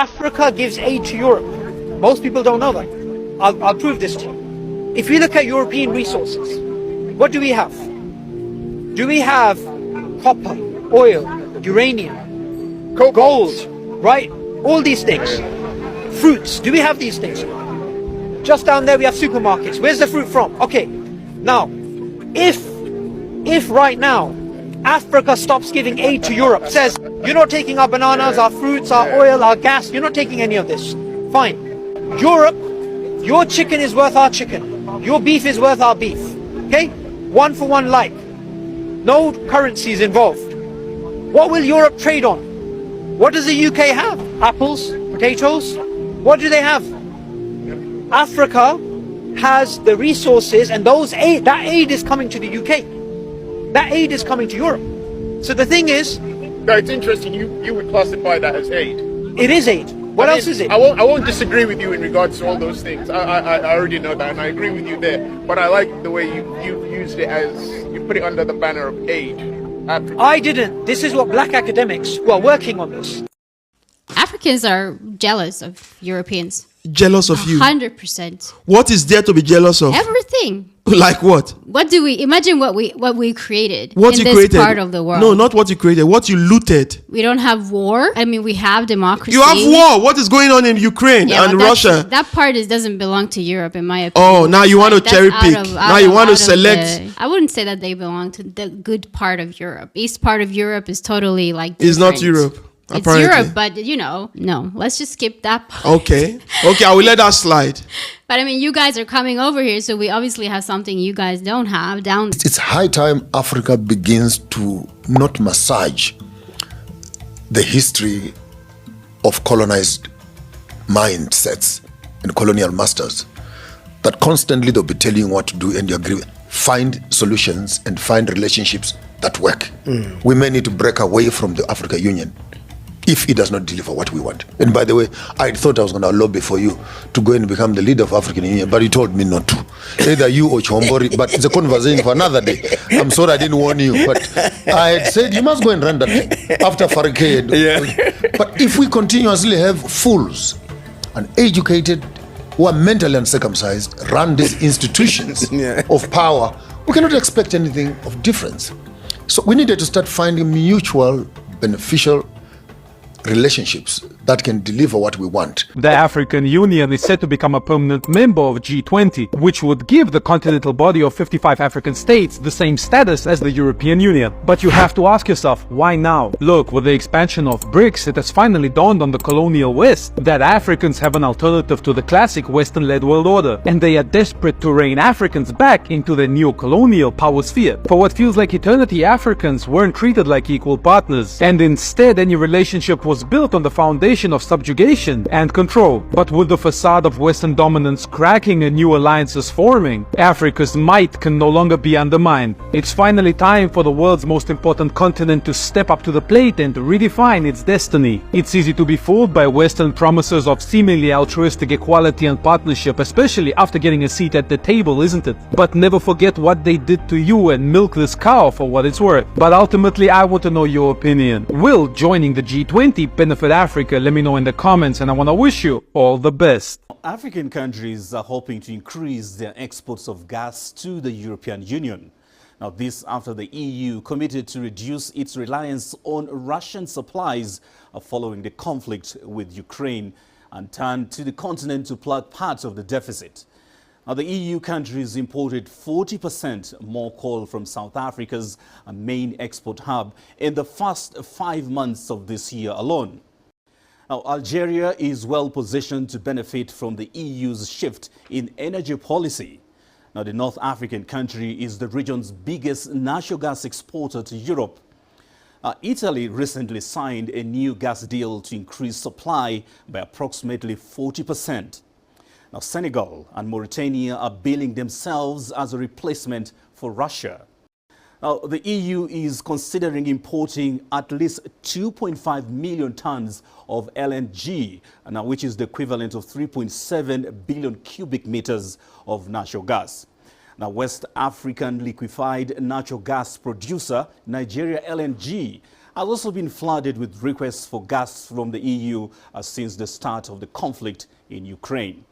Africa gives aid to Europe. Most people don't know that. I'll prove this to you. If you look at European resources, what do we have? Do we have copper, oil, uranium, gold, right? All these things. Fruits, do we have these things? Just down there we have supermarkets. Where's the fruit from? Okay, now, if right now Africa stops giving aid to Europe, says, you're not taking our bananas, our fruits, our oil, our gas, you're not taking any of this. Fine. Europe, your chicken is worth our chicken. Your beef is worth our beef. Okay? One for one like. No currencies involved. What will Europe trade on? What does the UK have? Apples? Potatoes? What do they have? Africa has the resources, and that aid is coming to the UK. That aid is coming to Europe. So the thing is... No, it's interesting. You would classify that as aid. It is aid. What else is it? I won't disagree with you in regards to all those things. I already know that, and I agree with you there. But I like the way you used it as, you put it under the banner of aid. Africa. I didn't. This is what black academics who are working on this. Africans are jealous of Europeans. Jealous of you? 100%. What is there to be jealous of? Everything. Like what? What do we imagine? What we created what in you this created? part of the world? No, not what you created. What you looted. We don't have war. I mean, we have democracy. You have war. What is going on in Ukraine and Russia? That part doesn't belong to Europe, in my opinion. Oh, now you want to cherry pick. Now you want to select. I wouldn't say that they belong to the good part of Europe. East part of Europe is totally like different. It's not Europe. It's apparently. Europe, but no. Let's just skip that part. Okay, I will let that slide. But I mean, you guys are coming over here, so we obviously have something you guys don't have down. It's high time Africa begins to not massage the history of colonized mindsets and colonial masters. That constantly they'll be telling you what to do, and you agree. Find solutions and find relationships that work. We may need to break away from the African Union if it does not deliver what we want. And by the way, I thought I was going to lobby for you to go and become the leader of African Union, but you told me not to. Either you or Chombori, but it's a conversation for another day. I'm sorry I didn't warn you, but I had said you must go and run that thing after Farrakhan. Yeah. But if we continuously have fools and educated who are mentally uncircumcised run these institutions of power, we cannot expect anything of difference. So we needed to start finding mutual beneficial relationships that can deliver what we want. The African Union is set to become a permanent member of G20, which would give the continental body of 55 African states the same status as the European Union. But you have to ask yourself, why now? Look, with the expansion of BRICS, it has finally dawned on the colonial West that Africans have an alternative to the classic Western-led world order, and they are desperate to rein Africans back into the neo-colonial power sphere. For what feels like eternity, Africans weren't treated like equal partners, and instead any relationship was built on the foundation of subjugation and control. But with the facade of Western dominance cracking and new alliances forming, Africa's might can no longer be undermined. It's finally time for the world's most important continent to step up to the plate and redefine its destiny. It's easy to be fooled by Western promises of seemingly altruistic equality and partnership, especially after getting a seat at the table, isn't it? But never forget what they did to you and milk this cow for what it's worth. But ultimately, I want to know your opinion. Will joining the G20 benefit Africa? Let me know in the comments, and I want to wish you all the best. African countries are hoping to increase their exports of gas to the European Union. Now, this after the EU committed to reduce its reliance on Russian supplies following the conflict with Ukraine and turned to the continent to plug parts of the deficit. Now, the EU countries imported 40% more coal from South Africa's main export hub in the first 5 months of this year alone. Now, Algeria is well positioned to benefit from the EU's shift in energy policy. Now, the North African country is the region's biggest natural gas exporter to Europe. Italy recently signed a new gas deal to increase supply by approximately 40%. Now, Senegal and Mauritania are billing themselves as a replacement for Russia. Now, the EU is considering importing at least 2.5 million tons of LNG, which is the equivalent of 3.7 billion cubic meters of natural gas. Now, West African liquefied natural gas producer Nigeria LNG has also been flooded with requests for gas from the EU since the start of the conflict in Ukraine.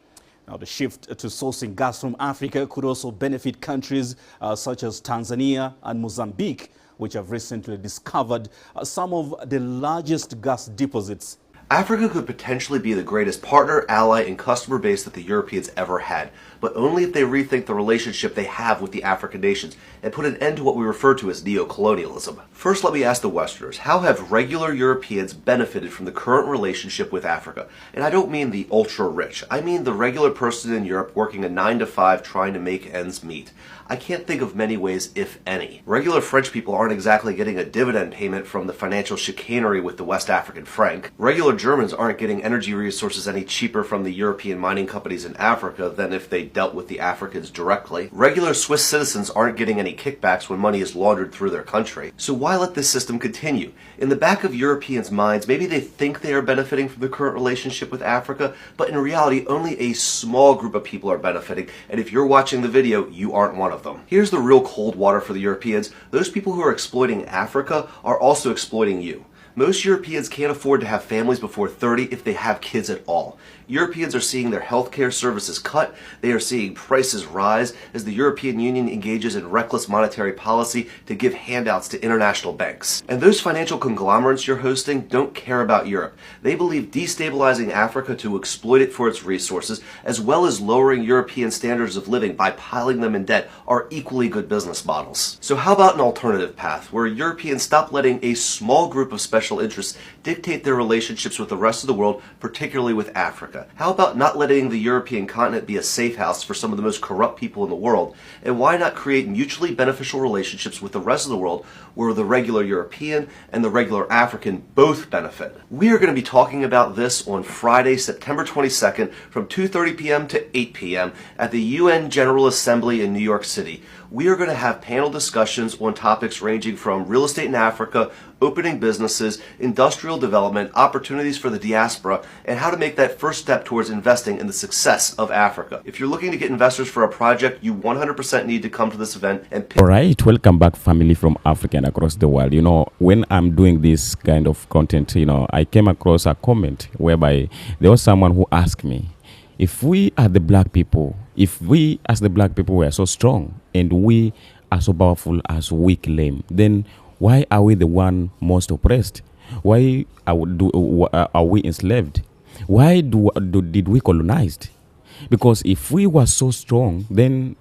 Now, the shift to sourcing gas from Africa could also benefit countries such as Tanzania and Mozambique, which have recently discovered some of the largest gas deposits. Africa could potentially be the greatest partner, ally, and customer base that the Europeans ever had, but only if they rethink the relationship they have with the African nations and put an end to what we refer to as neo-colonialism. First, let me ask the Westerners, how have regular Europeans benefited from the current relationship with Africa? And I don't mean the ultra-rich. I mean the regular person in Europe working a 9-to-5 trying to make ends meet. I can't think of many ways, if any. Regular French people aren't exactly getting a dividend payment from the financial chicanery with the West African franc. Regular Germans aren't getting energy resources any cheaper from the European mining companies in Africa than if they dealt with the Africans directly. Regular Swiss citizens aren't getting any kickbacks when money is laundered through their country. So why let this system continue? In the back of Europeans' minds, maybe they think they are benefiting from the current relationship with Africa, but in reality, only a small group of people are benefiting, and if you're watching the video, you aren't one of them. Here's the real cold water for the Europeans. Those people who are exploiting Africa are also exploiting you. Most Europeans can't afford to have families before 30 if they have kids at all. Europeans are seeing their healthcare services cut. They are seeing prices rise as the European Union engages in reckless monetary policy to give handouts to international banks. And those financial conglomerates you're hosting don't care about Europe. They believe destabilizing Africa to exploit it for its resources, as well as lowering European standards of living by piling them in debt, are equally good business models. So how about an alternative path, where Europeans stop letting a small group of special interests dictate their relationships with the rest of the world, particularly with Africa? How about not letting the European continent be a safe house for some of the most corrupt people in the world? And why not create mutually beneficial relationships with the rest of the world where the regular European and the regular African both benefit? We are going to be talking about this on Friday, September 22nd from 2:30 p.m. to 8 p.m. at the UN General Assembly in New York City. We are going to have panel discussions on topics ranging from real estate in Africa, opening businesses, industrial development, opportunities for the diaspora, and how to make that first step towards investing in the success of Africa. If you're looking to get investors for a project, you 100% need to come to this event and pick. All right, welcome back, family from Africa and across the world. You know, when I'm doing this kind of content, I came across a comment whereby there was someone who asked me, if we are the black people, if we as the black people were so strong and we are so powerful as we claim, then why are we the one most oppressed? Why are we enslaved? Why did we colonized? Because if we were so strong, then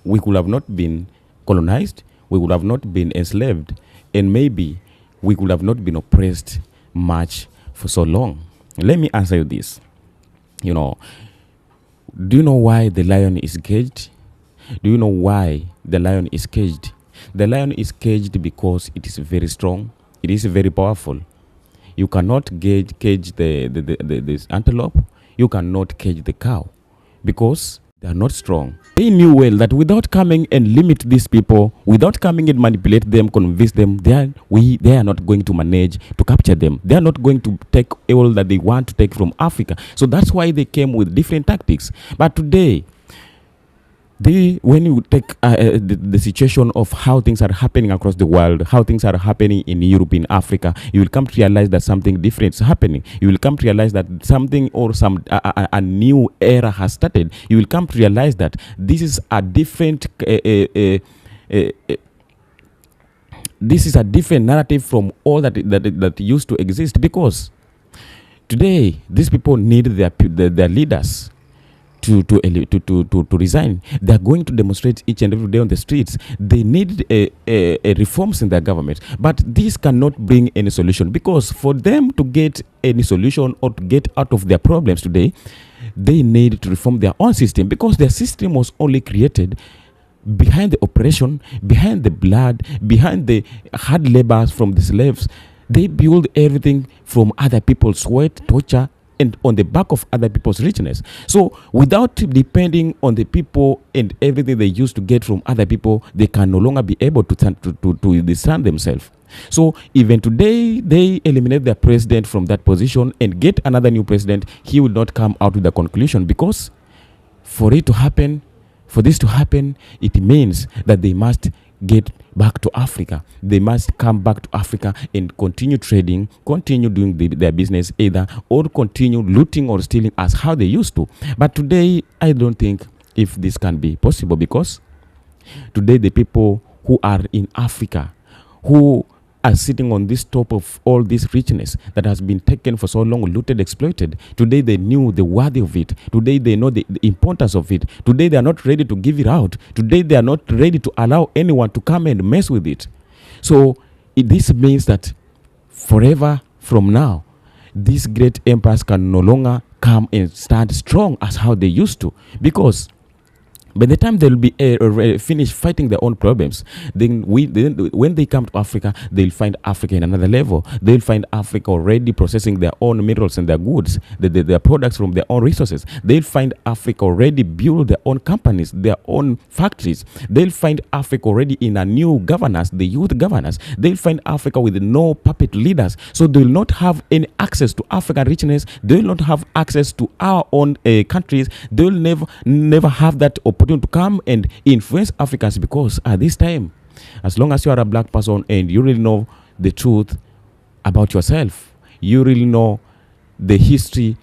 we could have not been colonized, we would have not been enslaved, and maybe we could have not been oppressed much for so long. Let me answer you this. Do you know why the lion is caged? Do you know why the lion is caged? The lion is caged because it is very strong. It is very powerful. You cannot cage this antelope. You cannot cage the cow because they are not strong. They knew well that without coming and limit these people, without coming and manipulate them, convince them, they are not going to manage to capture them. They are not going to take all that they want to take from Africa. So that's why they came with different tactics. But today, when you take the situation of how things are happening across the world, how things are happening in Europe, in Africa, you will come to realize that something different is happening. You will come to realize that something or a new era has started. You will come to realize that this is a different this is a different narrative from all that used to exist, because today these people need their leaders to resign. They are going to demonstrate each and every day on the streets. They need reforms in their government, but this cannot bring any solution, because for them to get any solution or to get out of their problems today, they need to reform their own system, because their system was only created behind the oppression, behind the blood, behind the hard labors from the slaves. They build everything from other people's sweat, torture, and on the back of other people's richness. So without depending on the people and everything they used to get from other people, they can no longer be able to stand themselves. So even today, they eliminate their president from that position and get another new president. He will not come out with a conclusion, because for this to happen, it means that they must get back to Africa. They must come back to Africa and continue trading, continue doing their business either, or continue looting or stealing as how they used to. But today, I don't think if this can be possible, because today the people who are in Africa, who are sitting on this top of all this richness that has been taken for so long, looted, exploited. Today they knew the worth of it. Today they know the importance of it. Today they are not ready to give it out. Today they are not ready to allow anyone to come and mess with it. So this means that forever from now, these great empires can no longer come and stand strong as how they used to, because by the time they'll be finished fighting their own problems, then when they come to Africa, they'll find Africa in another level. They'll find Africa already processing their own minerals and their goods, their products from their own resources. They'll find Africa already build their own companies, their own factories. They'll find Africa already in a new governance, the youth governance. They'll find Africa with no puppet leaders. So they'll not have any access to African richness. They'll not have access to our own countries. They'll never have that opportunity to come and influence Africans, because at this time, as long as you are a black person and you really know the truth about yourself, you really know the history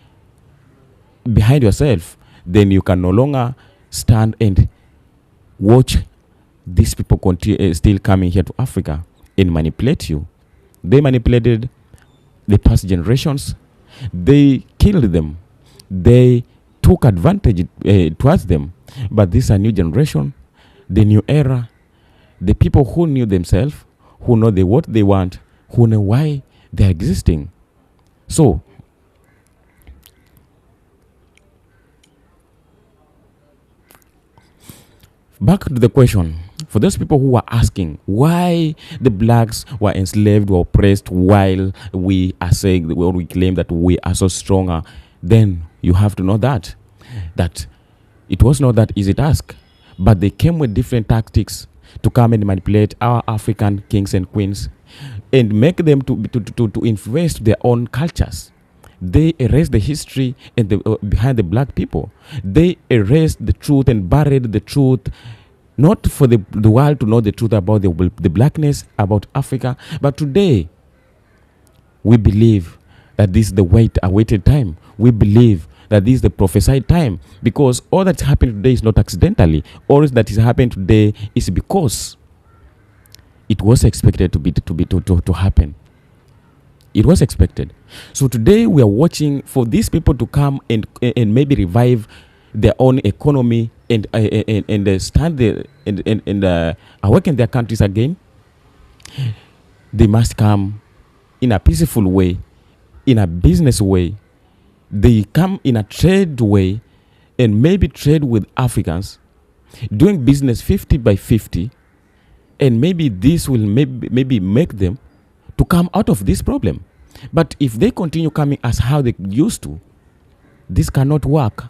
behind yourself, then you can no longer stand and watch these people still coming here to Africa and manipulate you. They manipulated the past generations. They killed them. They took advantage towards them. But this is a new generation, the new era, the people who knew themselves, who know what they want, who know why they're existing. So, back to the question, for those people who are asking why the blacks were enslaved or oppressed while we are saying, or we claim that we are so stronger, then you have to know that it was not that easy task, but they came with different tactics to come and manipulate our African kings and queens and make them to influence their own cultures. They erased the history and behind the black people. They erased the truth and buried the truth, not for the world to know the truth about the blackness, about Africa. But today, we believe that this is the awaited time. We believe that this is the prophesied time, because all that's happening today is not accidentally. All that is happening today is because it was expected to happen. It was expected. So today we are watching for these people to come and maybe revive their own economy and stand there and awaken their countries again. They must come in a peaceful way, in a business way. They come in a trade way and maybe trade with Africans, doing business 50 by 50, and maybe this will maybe make them to come out of this problem. But if they continue coming as how they used to, this cannot work.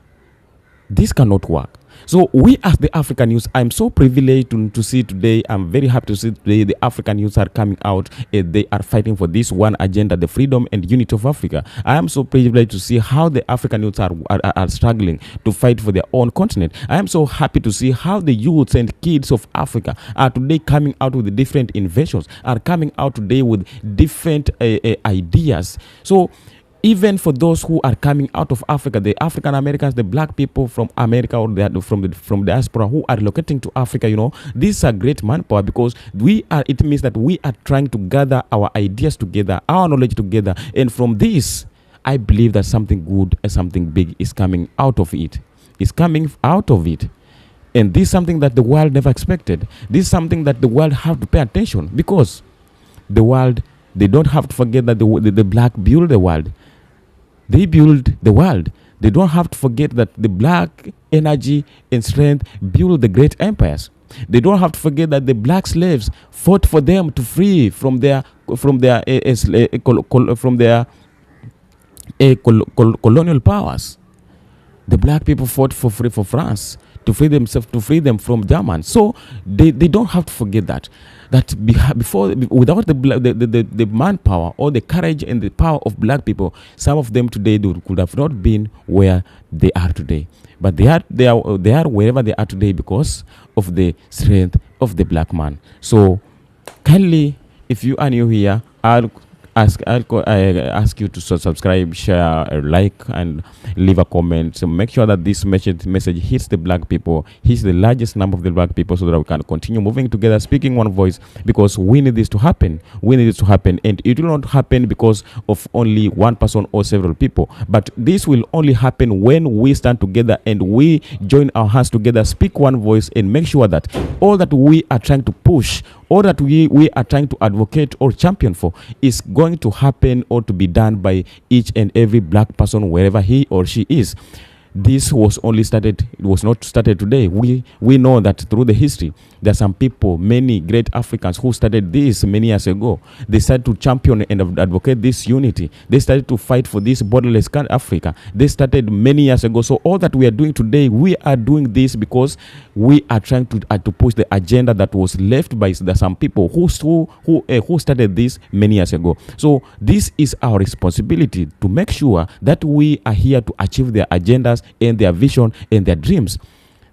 This cannot work. So we as the African youth, I'm so privileged to see today, I'm very happy to see today the African youth are coming out and they are fighting for this one agenda, the freedom and unity of Africa. I am so privileged to see how the African youths are struggling to fight for their own continent. I am so happy to see how the youths and kids of Africa are today coming out with different inventions, are coming out today with different ideas. So even for those who are coming out of Africa, the African Americans, the black people from America or from diaspora who are relocating to Africa, this is a great manpower, because it means that we are trying to gather our ideas together, our knowledge together, and from this, I believe that something good and something big is coming out of it. It's coming out of it. And this is something that the world never expected. This is something that the world have to pay attention, because the world, they don't have to forget that the black build the world. They build the world. They don't have to forget that the black energy and strength build the great empires. They don't have to forget that the black slaves fought for them to free from their colonial powers. The black people fought for France to free themselves, to free them from Germans. So they don't have to forget that without the manpower or the courage and the power of black people, some of them today could have not been where they are today. But they are wherever they are today because of the strength of the black man. So Kindly, if you are new here, I'll ask you to subscribe, share, like, and leave a comment. So make sure that this message hits the black people, hits the largest number of the black people, so that we can continue moving together, speaking one voice, because we need this to happen. We need this to happen, and it will not happen because of only one person or several people, but this will only happen when we stand together and we join our hands together, speak one voice, and make sure that all that we are trying to push, all that we are trying to advocate or champion for is going to happen or to be done by each and every black person wherever he or she is. This was only started, it was not started today. We know that through the history, there are some people, many great Africans who started this many years ago. They started to champion and advocate this unity. They started to fight for this borderless Africa. They started many years ago. So all that we are doing today, we are doing this because we are trying to push the agenda that was left by some people who started this many years ago. So this is our responsibility to make sure that we are here to achieve their agendas and their vision and their dreams.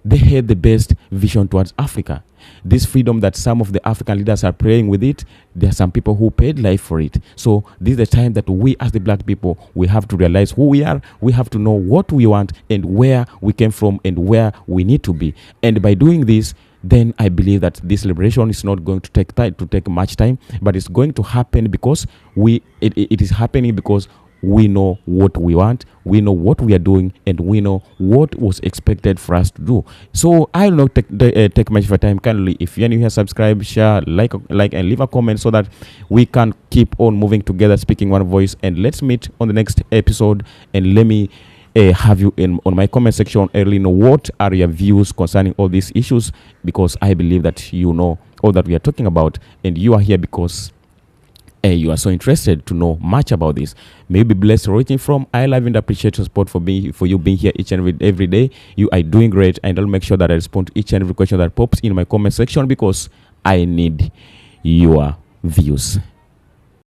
They had the best vision towards Africa. This freedom that some of the African leaders are praying with it, there are some people who paid life for it. So this is the time that we as the black people, we have to realize who we are. We have to know what we want and where we came from and where we need to be. And by doing this, then I believe that this liberation is not going to take much time, but it's going to happen because it is happening because we know what we want, we know what we are doing, and we know what was expected for us to do. So I will not take much of your time. Kindly, if you're new here, subscribe, share, like, and leave a comment so that we can keep on moving together, speaking one voice. And let's meet on the next episode. And let me have you on my comment section early know what are your views concerning all these issues, because I believe that you know all that we are talking about, and you are here because you are so interested to know much about this. May you be blessed. Writing from I love and appreciate your support for you being here each and every day. You are doing great, and I'll make sure that I respond to each and every question that pops in my comment section because I need your views.